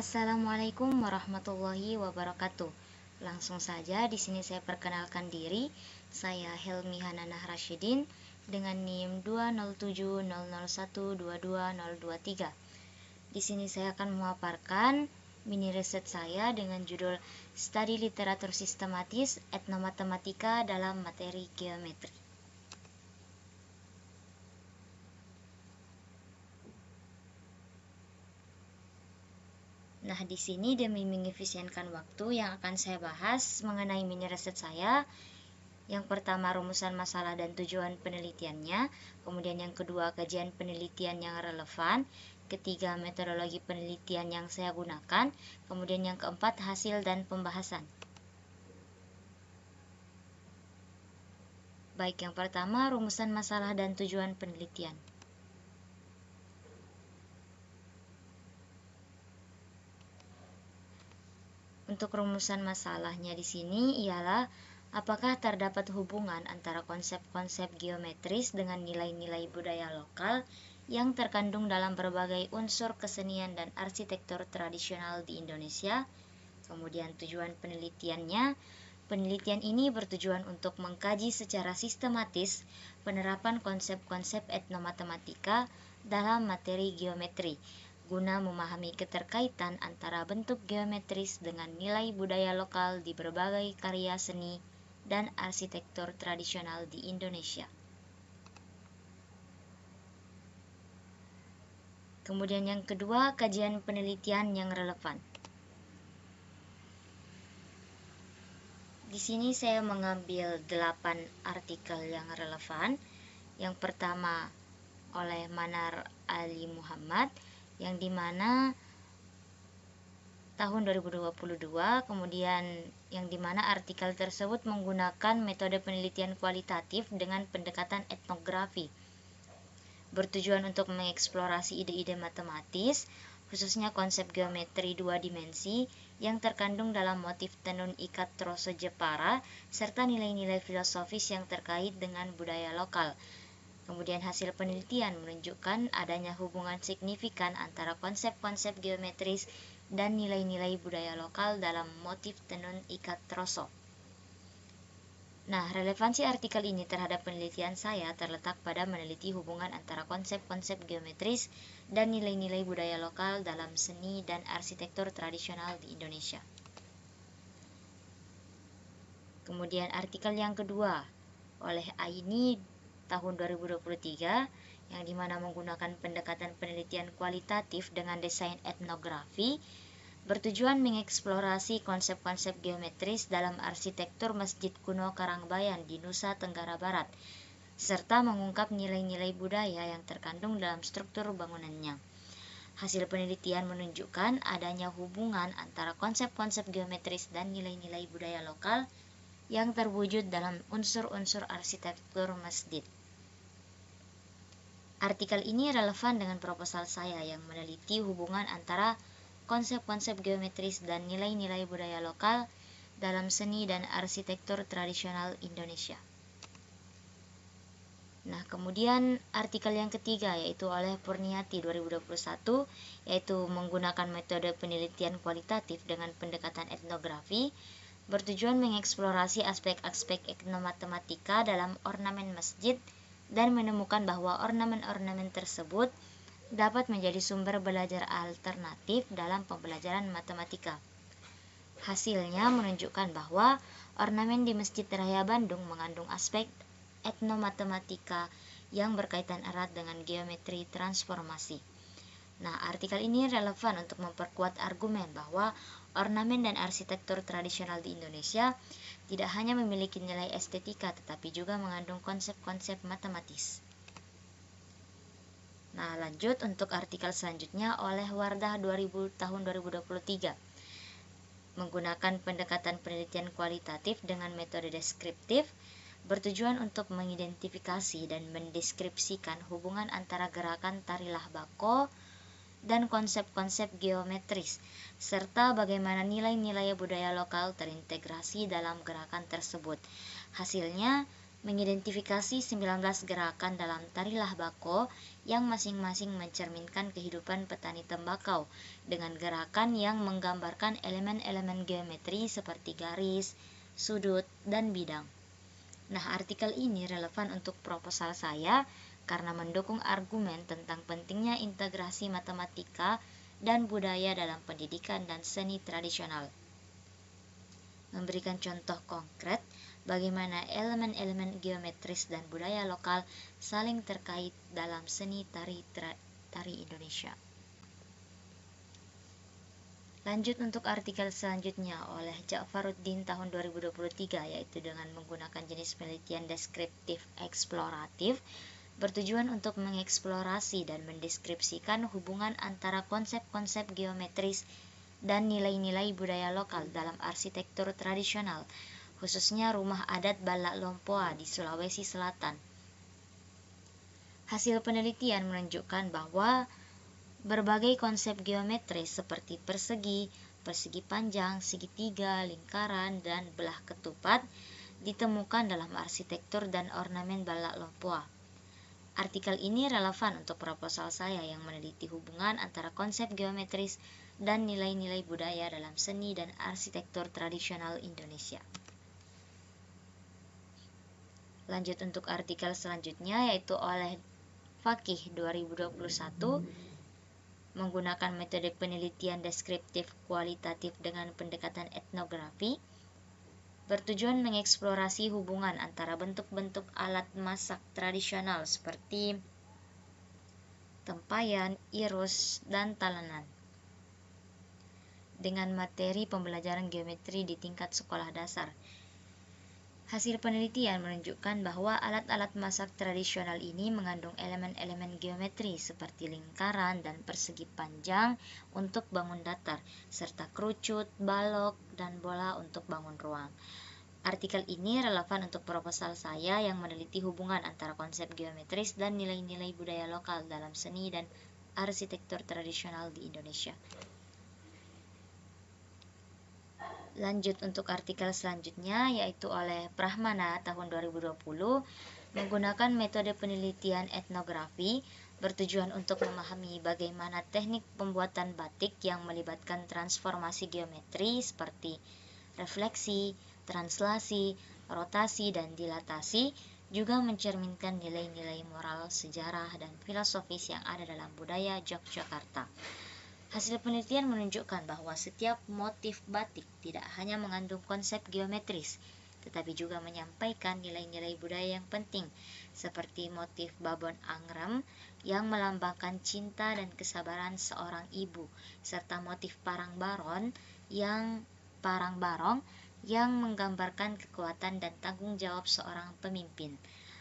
Assalamualaikum warahmatullahi wabarakatuh. Langsung saja di sini saya perkenalkan diri. Saya Helmi Hananah Rasyidin dengan NIM 20700122023. Di sini saya akan memaparkan mini riset saya dengan judul Studi Literatur Sistematis Etnomatematika dalam Materi Geometri. Nah, di sini demi mengefisienkan waktu yang akan saya bahas mengenai mini riset saya. Yang pertama, rumusan masalah dan tujuan penelitiannya. Kemudian yang kedua, kajian penelitian yang relevan. Ketiga, metodologi penelitian yang saya gunakan. Kemudian yang keempat, hasil dan pembahasan. Baik, yang pertama, rumusan masalah dan tujuan penelitian. Untuk rumusan masalahnya di sini ialah apakah terdapat hubungan antara konsep-konsep geometris dengan nilai-nilai budaya lokal yang terkandung dalam berbagai unsur kesenian dan arsitektur tradisional di Indonesia. Kemudian tujuan penelitiannya, penelitian ini bertujuan untuk mengkaji secara sistematis penerapan konsep-konsep etnomatematika dalam materi geometri, guna memahami keterkaitan antara bentuk geometris dengan nilai budaya lokal di berbagai karya seni dan arsitektur tradisional di Indonesia. Kemudian yang kedua, kajian penelitian yang relevan. Di sini saya mengambil 8 artikel yang relevan. Yang pertama oleh Manar Ali Muhammad, yang dimana tahun 2022, kemudian yang dimana artikel tersebut menggunakan metode penelitian kualitatif dengan pendekatan etnografi, bertujuan untuk mengeksplorasi ide-ide matematis, khususnya konsep geometri dua dimensi yang terkandung dalam motif tenun ikat trose Jepara, serta nilai-nilai filosofis yang terkait dengan budaya lokal. Kemudian hasil penelitian menunjukkan adanya hubungan signifikan antara konsep-konsep geometris dan nilai-nilai budaya lokal dalam motif tenun ikat troso. Nah, relevansi artikel ini terhadap penelitian saya terletak pada meneliti hubungan antara konsep-konsep geometris dan nilai-nilai budaya lokal dalam seni dan arsitektur tradisional di Indonesia. Kemudian artikel yang kedua oleh Aini tahun 2023, yang dimana menggunakan pendekatan penelitian kualitatif dengan desain etnografi, bertujuan mengeksplorasi konsep-konsep geometris dalam arsitektur Masjid Kuno Karangbayan di Nusa Tenggara Barat, serta mengungkap nilai-nilai budaya yang terkandung dalam struktur bangunannya. Hasil penelitian menunjukkan adanya hubungan antara konsep-konsep geometris dan nilai-nilai budaya lokal yang terwujud dalam unsur-unsur arsitektur masjid. Artikel ini relevan dengan proposal saya yang meneliti hubungan antara konsep-konsep geometris dan nilai-nilai budaya lokal dalam seni dan arsitektur tradisional Indonesia. Nah, kemudian artikel yang ketiga yaitu oleh Purniati 2021, yaitu menggunakan metode penelitian kualitatif dengan pendekatan etnografi, bertujuan mengeksplorasi aspek-aspek etnomatematika dalam ornamen masjid dan menemukan bahwa ornamen-ornamen tersebut dapat menjadi sumber belajar alternatif dalam pembelajaran matematika. Hasilnya menunjukkan bahwa ornamen di Masjid Raya Bandung mengandung aspek etnomatematika yang berkaitan erat dengan geometri transformasi. Nah, artikel ini relevan untuk memperkuat argumen bahwa ornamen dan arsitektur tradisional di Indonesia tidak hanya memiliki nilai estetika tetapi juga mengandung konsep-konsep matematis. Nah, lanjut untuk artikel selanjutnya oleh Wardah 2000 tahun 2023. Menggunakan pendekatan penelitian kualitatif dengan metode deskriptif, bertujuan untuk mengidentifikasi dan mendeskripsikan hubungan antara gerakan tari Lahbako dan konsep-konsep geometris, serta bagaimana nilai-nilai budaya lokal terintegrasi dalam gerakan tersebut. Hasilnya mengidentifikasi 19 gerakan dalam tari Lahbako yang masing-masing mencerminkan kehidupan petani tembakau dengan gerakan yang menggambarkan elemen-elemen geometri seperti garis, sudut, dan bidang. Nah, artikel ini relevan untuk proposal saya karena mendukung argumen tentang pentingnya integrasi matematika dan budaya dalam pendidikan dan seni tradisional. Memberikan contoh konkret bagaimana elemen-elemen geometris dan budaya lokal saling terkait dalam seni tari Indonesia. Lanjut untuk artikel selanjutnya oleh Ja'faruddin tahun 2023, yaitu dengan menggunakan jenis penelitian deskriptif eksploratif, bertujuan untuk mengeksplorasi dan mendeskripsikan hubungan antara konsep-konsep geometris dan nilai-nilai budaya lokal dalam arsitektur tradisional, khususnya rumah adat Balak Lompoa di Sulawesi Selatan. Hasil penelitian menunjukkan bahwa berbagai konsep geometris seperti persegi, persegi panjang, segitiga, lingkaran, dan belah ketupat ditemukan dalam arsitektur dan ornamen Balak Lompoa. Artikel ini relevan untuk proposal saya yang meneliti hubungan antara konsep geometris dan nilai-nilai budaya dalam seni dan arsitektur tradisional Indonesia. Lanjut untuk artikel selanjutnya, yaitu oleh Fakih 2021, menggunakan metode penelitian deskriptif kualitatif dengan pendekatan etnografi, bertujuan mengeksplorasi hubungan antara bentuk-bentuk alat masak tradisional seperti tempayan, irus, dan talenan dengan materi pembelajaran geometri di tingkat sekolah dasar. Hasil penelitian menunjukkan bahwa alat-alat masak tradisional ini mengandung elemen-elemen geometri seperti lingkaran dan persegi panjang untuk bangun datar, serta kerucut, balok, dan bola untuk bangun ruang. Artikel ini relevan untuk proposal saya yang meneliti hubungan antara konsep geometris dan nilai-nilai budaya lokal dalam seni dan arsitektur tradisional di Indonesia. Lanjut untuk artikel selanjutnya, yaitu oleh Prahmana tahun 2020, menggunakan metode penelitian etnografi, bertujuan untuk memahami bagaimana teknik pembuatan batik yang melibatkan transformasi geometri seperti refleksi, translasi, rotasi, dan dilatasi juga mencerminkan nilai-nilai moral, sejarah, dan filosofis yang ada dalam budaya Yogyakarta. Hasil penelitian menunjukkan bahwa setiap motif batik tidak hanya mengandung konsep geometris, tetapi juga menyampaikan nilai-nilai budaya yang penting, seperti motif babon angrem yang melambangkan cinta dan kesabaran seorang ibu, serta motif parang barong yang menggambarkan kekuatan dan tanggung jawab seorang pemimpin.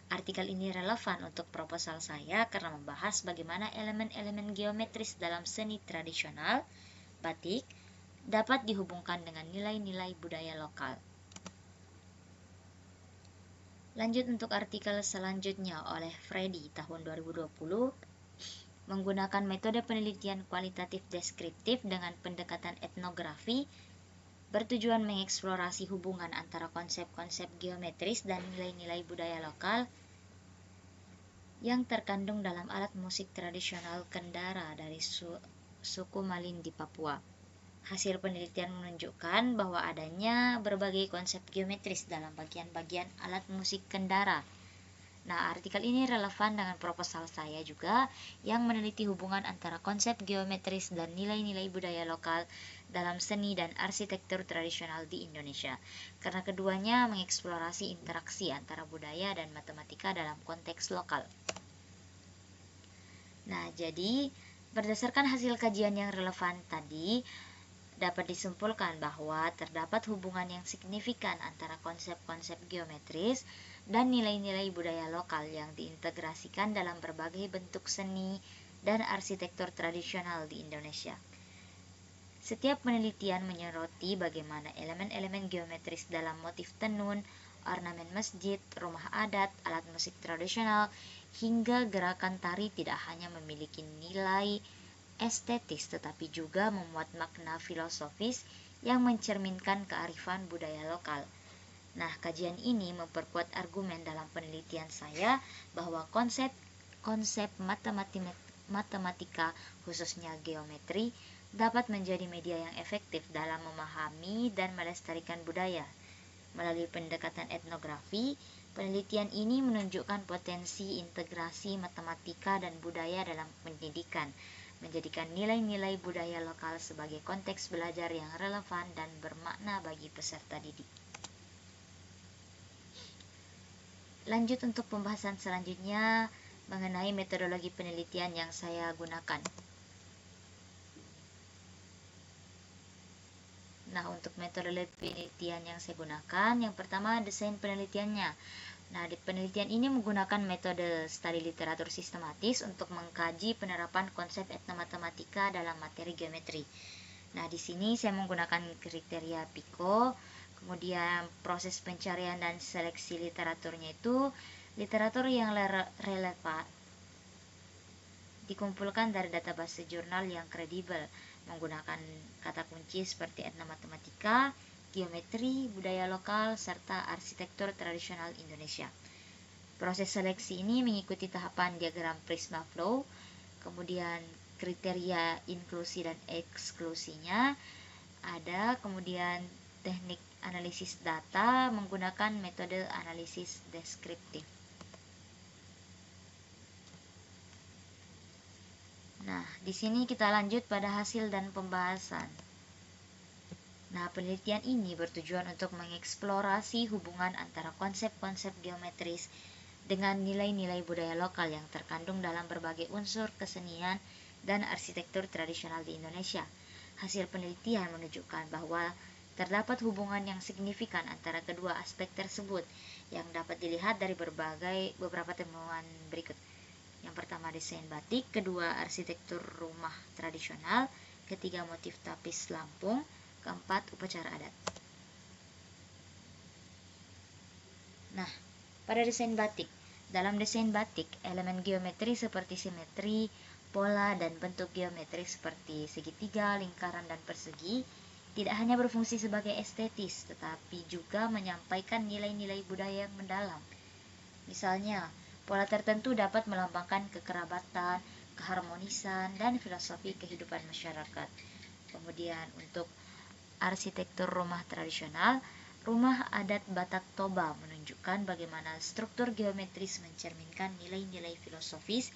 Artikel ini relevan untuk proposal saya karena membahas bagaimana elemen-elemen geometris dalam seni tradisional batik dapat dihubungkan dengan nilai-nilai budaya lokal. Lanjut untuk artikel selanjutnya oleh Freddy tahun 2020, menggunakan metode penelitian kualitatif deskriptif dengan pendekatan etnografi, bertujuan mengeksplorasi hubungan antara konsep-konsep geometris dan nilai-nilai budaya lokal yang terkandung dalam alat musik tradisional Kendara dari suku Malin di Papua. Hasil penelitian menunjukkan bahwa adanya berbagai konsep geometris dalam bagian-bagian alat musik Kendara. Nah, artikel ini relevan dengan proposal saya juga yang meneliti hubungan antara konsep geometris dan nilai-nilai budaya lokal dalam seni dan arsitektur tradisional di Indonesia, karena keduanya mengeksplorasi interaksi antara budaya dan matematika dalam konteks lokal. Nah, jadi berdasarkan hasil kajian yang relevan tadi, dapat disimpulkan bahwa terdapat hubungan yang signifikan antara konsep-konsep geometris dan nilai-nilai budaya lokal yang diintegrasikan dalam berbagai bentuk seni dan arsitektur tradisional di Indonesia. Setiap penelitian menyoroti bagaimana elemen-elemen geometris dalam motif tenun, ornamen masjid, rumah adat, alat musik tradisional, hingga gerakan tari tidak hanya memiliki nilai estetis tetapi juga memuat makna filosofis yang mencerminkan kearifan budaya lokal. Nah, kajian ini memperkuat argumen dalam penelitian saya bahwa konsep matematika, khususnya geometri, dapat menjadi media yang efektif dalam memahami dan melestarikan budaya. Melalui pendekatan etnografi, penelitian ini menunjukkan potensi integrasi matematika dan budaya dalam pendidikan, menjadikan nilai-nilai budaya lokal sebagai konteks belajar yang relevan dan bermakna bagi peserta didik. Lanjut untuk pembahasan selanjutnya mengenai metodologi penelitian yang saya gunakan. Nah, untuk metodologi penelitian yang saya gunakan, yang pertama desain penelitiannya. Nah, di penelitian ini menggunakan metode studi literatur sistematis untuk mengkaji penerapan konsep etnomatematika dalam materi geometri. Nah, di sini saya menggunakan kriteria PICO. Kemudian proses pencarian dan seleksi literaturnya itu literatur yang relevan dikumpulkan dari database jurnal yang kredibel menggunakan kata kunci seperti etnomatematika, geometri, budaya lokal, serta arsitektur tradisional Indonesia. Proses seleksi ini mengikuti tahapan diagram Prisma Flow, kemudian kriteria inklusi dan eksklusinya ada, kemudian teknik analisis data menggunakan metode analisis deskriptif. Nah, di sini kita lanjut pada hasil dan pembahasan. Nah, penelitian ini bertujuan untuk mengeksplorasi hubungan antara konsep-konsep geometris dengan nilai-nilai budaya lokal yang terkandung dalam berbagai unsur kesenian dan arsitektur tradisional di Indonesia. Hasil penelitian menunjukkan bahwa terdapat hubungan yang signifikan antara kedua aspek tersebut yang dapat dilihat dari beberapa temuan berikut. Yang pertama desain batik, kedua arsitektur rumah tradisional, ketiga motif tapis Lampung, keempat upacara adat. Nah, pada desain batik, dalam desain batik, elemen geometri seperti simetri, pola, dan bentuk geometri seperti segitiga, lingkaran, dan persegi tidak hanya berfungsi sebagai estetis, tetapi juga menyampaikan nilai-nilai budaya yang mendalam. Misalnya, pola tertentu dapat melambangkan kekerabatan, keharmonisan, dan filosofi kehidupan masyarakat. Kemudian untuk arsitektur rumah tradisional, rumah adat Batak Toba menunjukkan bagaimana struktur geometris mencerminkan nilai-nilai filosofis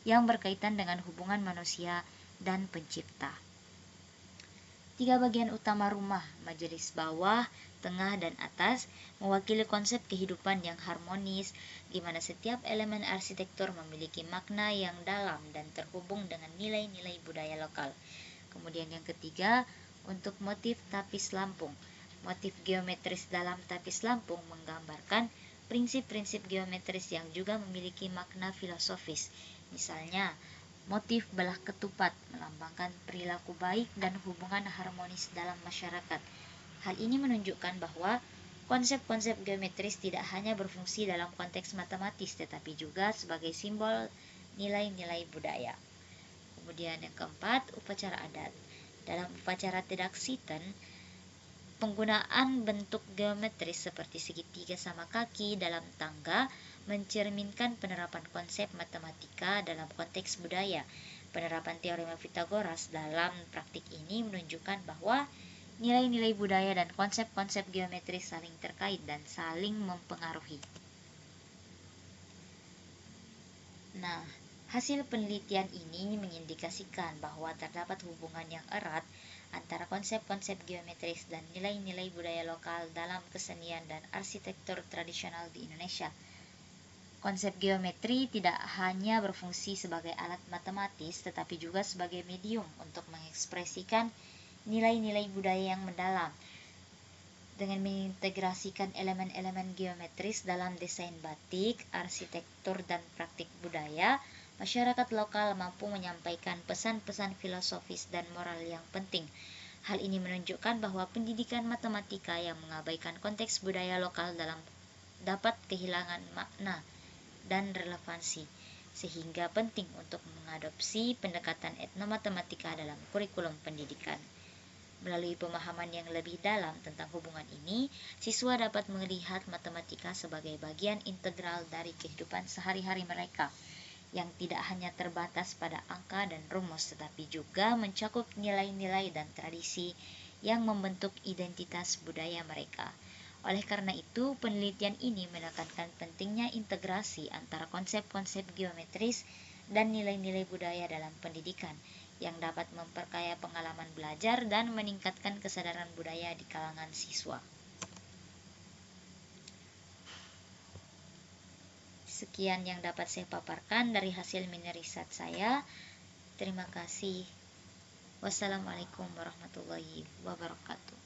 yang berkaitan dengan hubungan manusia dan pencipta. Tiga bagian utama rumah, majelis bawah, tengah, dan atas, mewakili konsep kehidupan yang harmonis, di mana setiap elemen arsitektur memiliki makna yang dalam dan terhubung dengan nilai-nilai budaya lokal. Kemudian yang ketiga, untuk motif tapis Lampung. Motif geometris dalam tapis Lampung menggambarkan prinsip-prinsip geometris yang juga memiliki makna filosofis. Misalnya, motif belah ketupat melambangkan perilaku baik dan hubungan harmonis dalam masyarakat. Hal ini menunjukkan bahwa konsep-konsep geometris tidak hanya berfungsi dalam konteks matematis, tetapi juga sebagai simbol nilai-nilai budaya. Kemudian yang keempat, upacara adat. Dalam upacara Tedaksiten, penggunaan bentuk geometris seperti segitiga sama kaki dalam tangga mencerminkan penerapan konsep matematika dalam konteks budaya. Penerapan teorema Pitagoras dalam praktik ini menunjukkan bahwa nilai-nilai budaya dan konsep-konsep geometris saling terkait dan saling mempengaruhi. Nah, hasil penelitian ini mengindikasikan bahwa terdapat hubungan yang erat antara konsep-konsep geometris dan nilai-nilai budaya lokal dalam kesenian dan arsitektur tradisional di Indonesia. Konsep geometri tidak hanya berfungsi sebagai alat matematis, tetapi juga sebagai medium untuk mengekspresikan nilai-nilai budaya yang mendalam. Dengan mengintegrasikan elemen-elemen geometris dalam desain batik, arsitektur, dan praktik budaya, masyarakat lokal mampu menyampaikan pesan-pesan filosofis dan moral yang penting. Hal ini menunjukkan bahwa pendidikan matematika yang mengabaikan konteks budaya lokal dapat kehilangan makna dan relevansi, sehingga penting untuk mengadopsi pendekatan etnomatematika dalam kurikulum pendidikan. Melalui pemahaman yang lebih dalam tentang hubungan ini, siswa dapat melihat matematika sebagai bagian integral dari kehidupan sehari-hari mereka, yang tidak hanya terbatas pada angka dan rumus, tetapi juga mencakup nilai-nilai dan tradisi yang membentuk identitas budaya mereka. Oleh karena itu, penelitian ini menekankan pentingnya integrasi antara konsep-konsep geometris dan nilai-nilai budaya dalam pendidikan, yang dapat memperkaya pengalaman belajar dan meningkatkan kesadaran budaya di kalangan siswa. Sekian yang dapat saya paparkan dari hasil mini riset saya. Terima kasih. Wassalamualaikum warahmatullahi wabarakatuh.